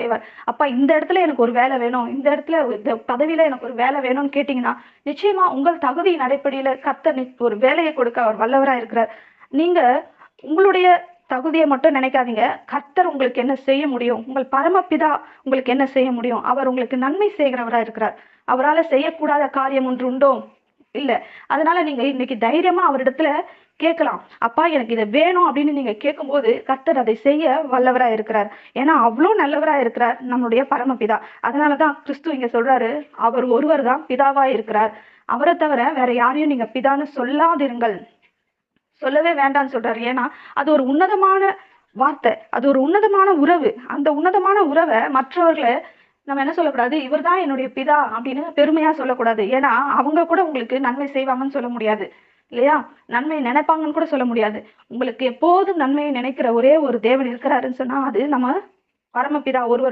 செய்வார். அப்பா இந்த இடத்துல எனக்கு ஒரு வேலை வேணும். இந்த இடத்துல இந்த பதவியில எனக்கு ஒரு வேலை வேணும்னு கேட்டீங்கன்னா, நிச்சயமா உங்கள் தகுதியின் அடிப்படையில கர்த்தர் ஒரு வேலைய கொடுக்க அவர் வல்லவரா இருக்கிறார். நீங்க உங்களுடைய தகுதிய மட்டும் நினைக்காதீங்க. கர்த்தர் உங்களுக்கு என்ன செய்ய முடியும்? உங்கள் பரமபிதா உங்களுக்கு என்ன செய்ய முடியும்? அவர் உங்களுக்கு நன்மை செய்கிறவரா இருக்கிறார். அவரால செய்யக்கூடாத காரியம் ஒன்று உண்டோ? இல்ல. அதனால நீங்க இன்னைக்கு தைரியமா அவரிடத்துல கேட்கலாம். அப்பா எனக்கு இத வேணும் அப்படின்னு நீங்க கேட்கும்போது, கர்த்தர் அதை செய்ய வல்லவரா இருக்கிறார். ஏன்னா அவ்ளோ நல்லவரா இருக்கிறார் நம்முடைய பரமபிதா. அதனால தான் கிறிஸ்து இங்க சொல்றாரு, அவர் ஒருவர் தான் பிதாவா இருக்கிறார். அவர தவிர வேற யாரையும் நீங்க பிதான்னு சொல்லாதிருங்கள். சொல்லவே வேண்டான்னு சொல்றாரு. ஏன்னா, அது ஒரு உன்னதமான வார்த்தை. அது ஒரு உன்னதமான உறவு. அந்த உன்னதமான உறவ மற்றவர்கள நம்ம என்ன சொல்லக்கூடாது, இவர் தான் என்னுடைய பிதா அப்படின்னு பெருமையா சொல்லக்கூடாது. ஏன்னா, அவங்க கூட உங்களுக்கு நன்மை செய்வாங்கன்னு சொல்ல முடியாது. இல்லையா? நன்மை நினைப்பாங்கன்னு கூட சொல்ல முடியாது. உங்களுக்கு எப்போதும் நன்மையை நினைக்கிற ஒரே ஒரு தேவன் இருக்கிறாருன்னு சொன்னா, அது நம்ம பரமபிதா ஒருவர்